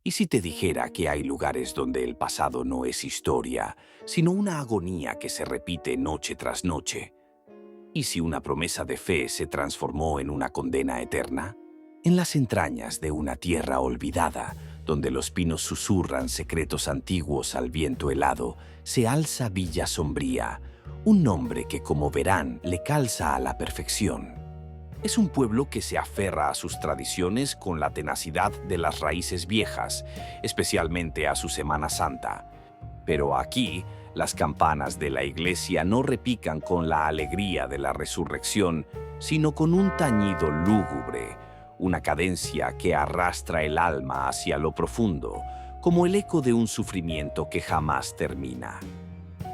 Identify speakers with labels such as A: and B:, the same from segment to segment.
A: ¿Y si te dijera que hay lugares donde el pasado no es historia, sino una agonía que se repite noche tras noche? ¿Y si una promesa de fe se transformó en una condena eterna? En las entrañas de una tierra olvidada, donde los pinos susurran secretos antiguos al viento helado, se alza Villa Sombría, un nombre que, como verán, le calza a la perfección. Es un pueblo que se aferra a sus tradiciones con la tenacidad de las raíces viejas, especialmente a su Semana Santa. Pero aquí, las campanas de la iglesia no repican con la alegría de la resurrección, sino con un tañido lúgubre, una cadencia que arrastra el alma hacia lo profundo, como el eco de un sufrimiento que jamás termina.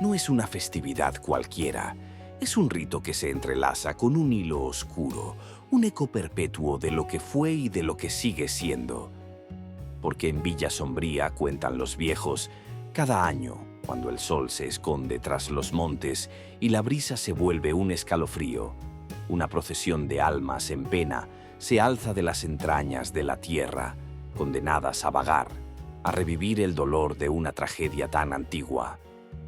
A: No es una festividad cualquiera, es un rito que se entrelaza con un hilo oscuro, un eco perpetuo de lo que fue y de lo que sigue siendo. Porque en Villa Sombría, cuentan los viejos, cada año, cuando el sol se esconde tras los montes y la brisa se vuelve un escalofrío, una procesión de almas en pena se alza de las entrañas de la tierra, condenadas a vagar, a revivir el dolor de una tragedia tan antigua,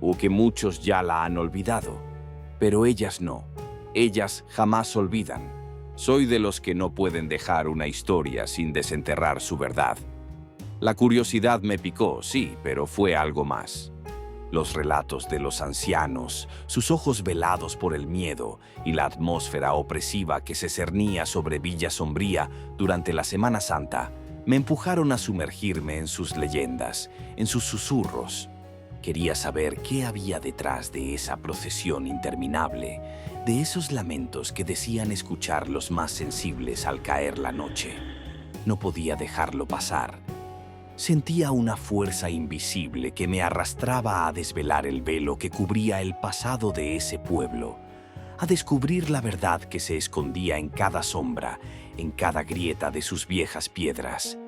A: o que muchos ya la han olvidado. Pero ellas no, ellas jamás olvidan. Soy de los que no pueden dejar una historia sin desenterrar su verdad. La curiosidad me picó, sí, pero fue algo más. Los relatos de los ancianos, sus ojos velados por el miedo y la atmósfera opresiva que se cernía sobre Villa Sombría durante la Semana Santa, me empujaron a sumergirme en sus leyendas, en sus susurros. Quería saber qué había detrás de esa procesión interminable, de esos lamentos que decían escuchar los más sensibles al caer la noche. No podía dejarlo pasar. Sentía una fuerza invisible que me arrastraba a desvelar el velo que cubría el pasado de ese pueblo, a descubrir la verdad que se escondía en cada sombra, en cada grieta de sus viejas piedras.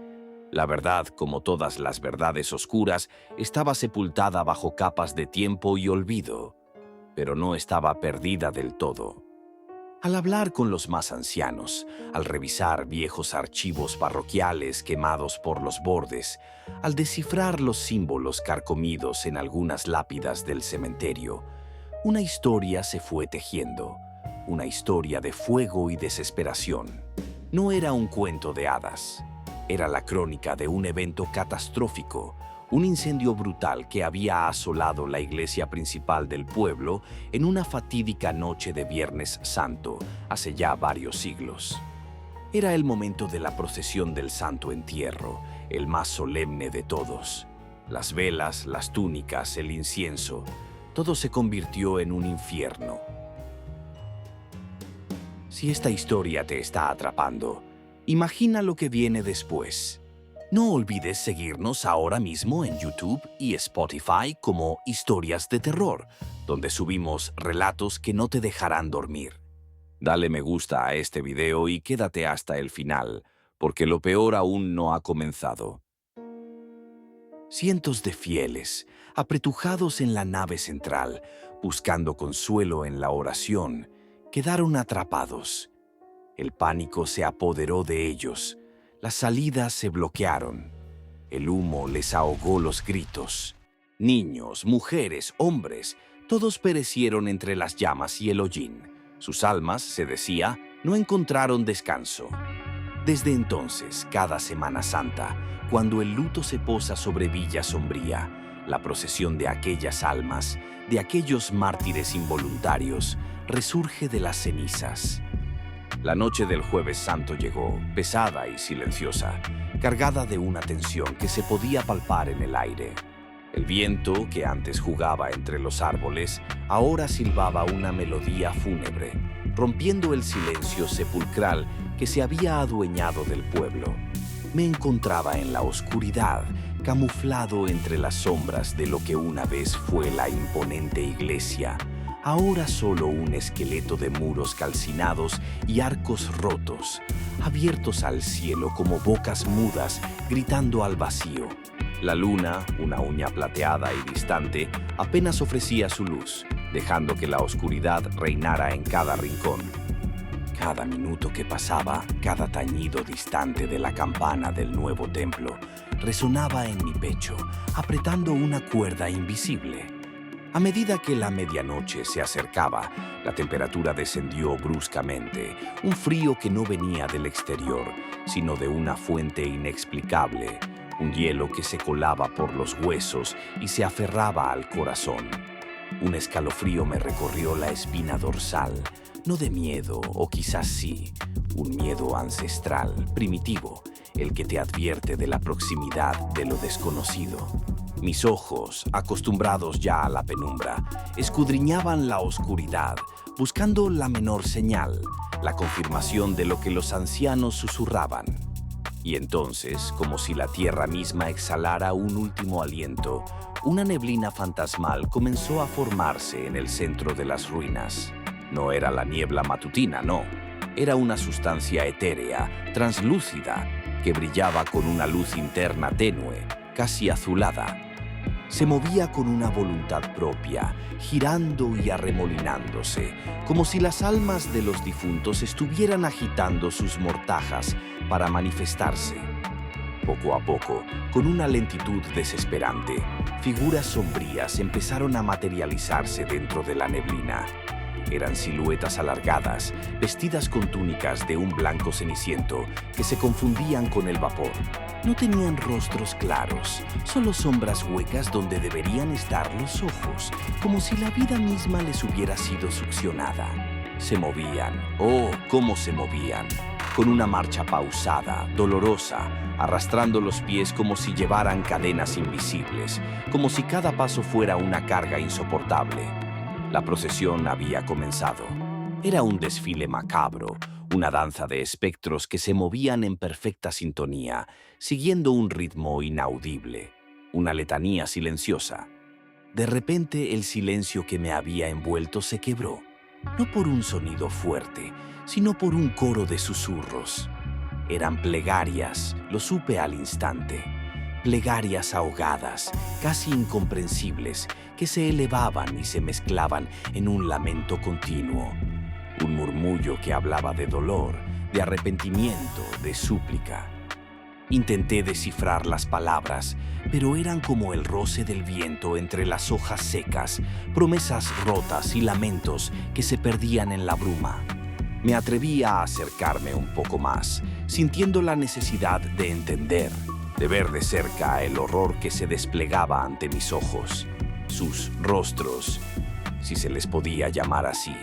A: La verdad, como todas las verdades oscuras, estaba sepultada bajo capas de tiempo y olvido, pero no estaba perdida del todo. Al hablar con los más ancianos, al revisar viejos archivos parroquiales quemados por los bordes, al descifrar los símbolos carcomidos en algunas lápidas del cementerio, una historia se fue tejiendo, una historia de fuego y desesperación. No era un cuento de hadas. Era la crónica de un evento catastrófico, un incendio brutal que había asolado la iglesia principal del pueblo en una fatídica noche de Viernes Santo, hace ya varios siglos. Era el momento de la procesión del Santo Entierro, el más solemne de todos. Las velas, las túnicas, el incienso, todo se convirtió en un infierno. Si esta historia te está atrapando, imagina lo que viene después. No olvides seguirnos ahora mismo en YouTube y Spotify como Historias de Terror, donde subimos relatos que no te dejarán dormir. Dale me gusta a este video y quédate hasta el final, porque lo peor aún no ha comenzado. Cientos de fieles, apretujados en la nave central, buscando consuelo en la oración, quedaron atrapados. El pánico se apoderó de ellos. Las salidas se bloquearon. El humo les ahogó los gritos. Niños, mujeres, hombres, todos perecieron entre las llamas y el hollín. Sus almas, se decía, no encontraron descanso. Desde entonces, cada Semana Santa, cuando el luto se posa sobre Villa Sombría, la procesión de aquellas almas, de aquellos mártires involuntarios, resurge de las cenizas. La noche del Jueves Santo llegó, pesada y silenciosa, cargada de una tensión que se podía palpar en el aire. El viento, que antes jugaba entre los árboles, ahora silbaba una melodía fúnebre, rompiendo el silencio sepulcral que se había adueñado del pueblo. Me encontraba en la oscuridad, camuflado entre las sombras de lo que una vez fue la imponente iglesia, ahora solo un esqueleto de muros calcinados y arcos rotos, abiertos al cielo como bocas mudas gritando al vacío. La luna, una uña plateada y distante, apenas ofrecía su luz, dejando que la oscuridad reinara en cada rincón. Cada minuto que pasaba, cada tañido distante de la campana del nuevo templo, resonaba en mi pecho, apretando una cuerda invisible. A medida que la medianoche se acercaba, la temperatura descendió bruscamente, un frío que no venía del exterior, sino de una fuente inexplicable, un hielo que se colaba por los huesos y se aferraba al corazón. Un escalofrío me recorrió la espina dorsal, no de miedo, o quizás sí, un miedo ancestral, primitivo, el que te advierte de la proximidad de lo desconocido. Mis ojos, acostumbrados ya a la penumbra, escudriñaban la oscuridad, buscando la menor señal, la confirmación de lo que los ancianos susurraban. Y entonces, como si la tierra misma exhalara un último aliento, una neblina fantasmal comenzó a formarse en el centro de las ruinas. No era la niebla matutina, no. Era una sustancia etérea, translúcida, que brillaba con una luz interna tenue, casi azulada. Se movía con una voluntad propia, girando y arremolinándose, como si las almas de los difuntos estuvieran agitando sus mortajas para manifestarse. Poco a poco, con una lentitud desesperante, figuras sombrías empezaron a materializarse dentro de la neblina. Eran siluetas alargadas, vestidas con túnicas de un blanco ceniciento que se confundían con el vapor. No tenían rostros claros, solo sombras huecas donde deberían estar los ojos, como si la vida misma les hubiera sido succionada. Se movían, oh, cómo se movían, con una marcha pausada, dolorosa, arrastrando los pies como si llevaran cadenas invisibles, como si cada paso fuera una carga insoportable. La procesión había comenzado. Era un desfile macabro, una danza de espectros que se movían en perfecta sintonía, siguiendo un ritmo inaudible, una letanía silenciosa. De repente el silencio que me había envuelto se quebró, no por un sonido fuerte, sino por un coro de susurros. Eran plegarias, lo supe al instante. Plegarias ahogadas, casi incomprensibles, que se elevaban y se mezclaban en un lamento continuo. Un murmullo que hablaba de dolor, de arrepentimiento, de súplica. Intenté descifrar las palabras, pero eran como el roce del viento entre las hojas secas, promesas rotas y lamentos que se perdían en la bruma. Me atreví a acercarme un poco más, sintiendo la necesidad de entender, de ver de cerca el horror que se desplegaba ante mis ojos. Sus rostros, si se les podía llamar así,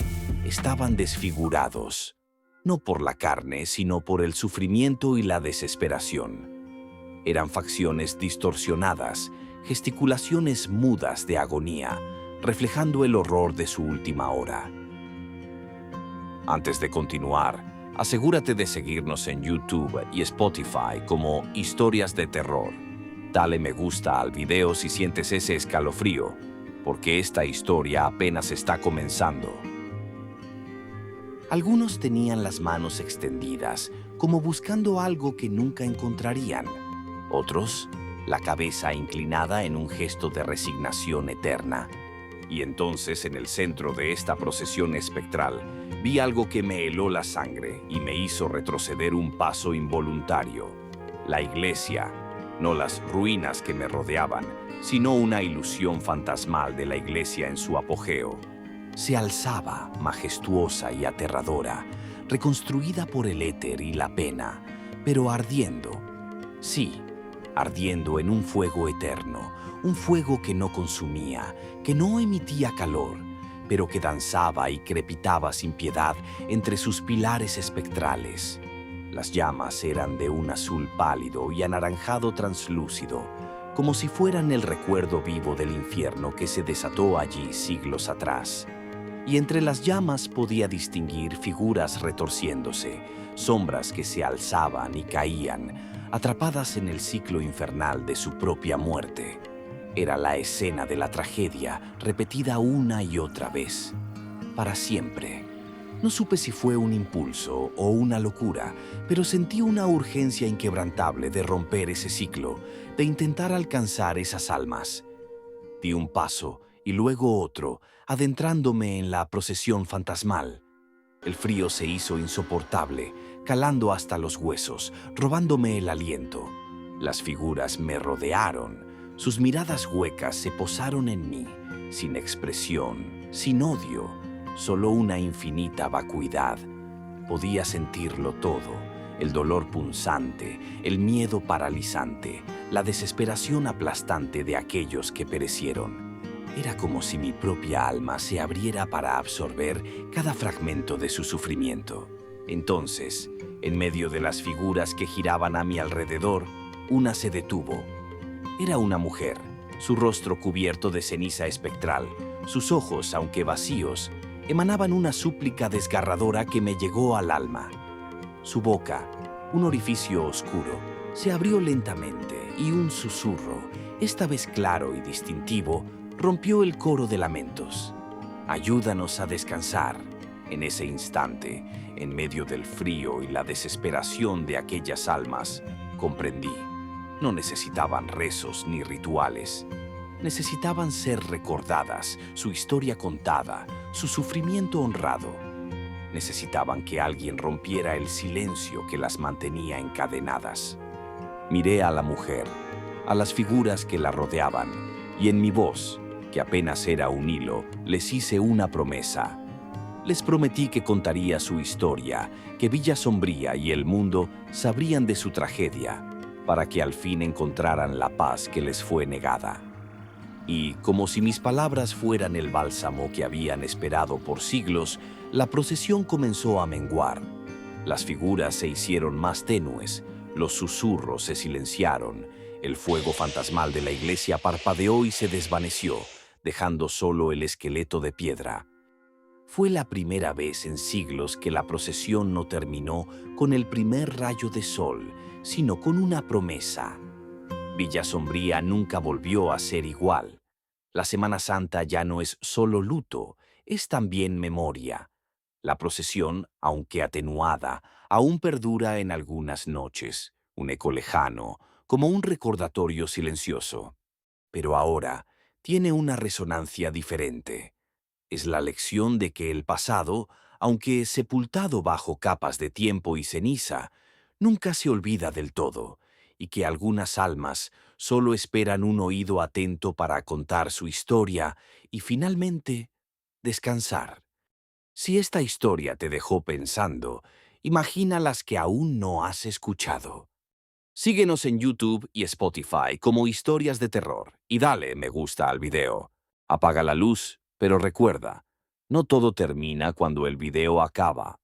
A: estaban desfigurados, no por la carne, sino por el sufrimiento y la desesperación. Eran facciones distorsionadas, gesticulaciones mudas de agonía, reflejando el horror de su última hora. Antes de continuar, asegúrate de seguirnos en YouTube y Spotify como Historias de Terror. Dale me gusta al video si sientes ese escalofrío, porque esta historia apenas está comenzando. Algunos tenían las manos extendidas, como buscando algo que nunca encontrarían. Otros, la cabeza inclinada en un gesto de resignación eterna. Y entonces, en el centro de esta procesión espectral, vi algo que me heló la sangre y me hizo retroceder un paso involuntario. La iglesia, no las ruinas que me rodeaban, sino una ilusión fantasmal de la iglesia en su apogeo. Se alzaba, majestuosa y aterradora, reconstruida por el éter y la pena, pero ardiendo. Sí, ardiendo en un fuego eterno, un fuego que no consumía, que no emitía calor, pero que danzaba y crepitaba sin piedad entre sus pilares espectrales. Las llamas eran de un azul pálido y anaranjado translúcido, como si fueran el recuerdo vivo del infierno que se desató allí siglos atrás. Y entre las llamas podía distinguir figuras retorciéndose, sombras que se alzaban y caían, atrapadas en el ciclo infernal de su propia muerte. Era la escena de la tragedia, repetida una y otra vez, para siempre. No supe si fue un impulso o una locura, pero sentí una urgencia inquebrantable de romper ese ciclo, de intentar alcanzar esas almas. Di un paso y luego otro, adentrándome en la procesión fantasmal. El frío se hizo insoportable, calando hasta los huesos, robándome el aliento. Las figuras me rodearon, sus miradas huecas se posaron en mí, sin expresión, sin odio, solo una infinita vacuidad. Podía sentirlo todo, el dolor punzante, el miedo paralizante, la desesperación aplastante de aquellos que perecieron. Era como si mi propia alma se abriera para absorber cada fragmento de su sufrimiento. Entonces, en medio de las figuras que giraban a mi alrededor, una se detuvo. Era una mujer, su rostro cubierto de ceniza espectral, sus ojos, aunque vacíos, emanaban una súplica desgarradora que me llegó al alma. Su boca, un orificio oscuro, se abrió lentamente y un susurro, esta vez claro y distintivo, rompió el coro de lamentos. Ayúdanos a descansar. En ese instante, en medio del frío y la desesperación de aquellas almas, comprendí. No necesitaban rezos ni rituales. Necesitaban ser recordadas, su historia contada, su sufrimiento honrado. Necesitaban que alguien rompiera el silencio que las mantenía encadenadas. Miré a la mujer, a las figuras que la rodeaban, y en mi voz, que apenas era un hilo, les hice una promesa. Les prometí que contaría su historia, que Villa Sombría y el mundo sabrían de su tragedia, para que al fin encontraran la paz que les fue negada. Y, como si mis palabras fueran el bálsamo que habían esperado por siglos, la procesión comenzó a menguar. Las figuras se hicieron más tenues, los susurros se silenciaron, el fuego fantasmal de la iglesia parpadeó y se desvaneció, dejando solo el esqueleto de piedra. Fue la primera vez en siglos que la procesión no terminó con el primer rayo de sol, sino con una promesa. Villa Sombría nunca volvió a ser igual. La Semana Santa ya no es solo luto, es también memoria. La procesión, aunque atenuada, aún perdura en algunas noches, un eco lejano, como un recordatorio silencioso. Pero ahora tiene una resonancia diferente. Es la lección de que el pasado, aunque sepultado bajo capas de tiempo y ceniza, nunca se olvida del todo, y que algunas almas solo esperan un oído atento para contar su historia y finalmente descansar. Si esta historia te dejó pensando, imagina las que aún no has escuchado. Síguenos en YouTube y Spotify como Historias de Terror y dale me gusta al video. Apaga la luz, pero recuerda, no todo termina cuando el video acaba.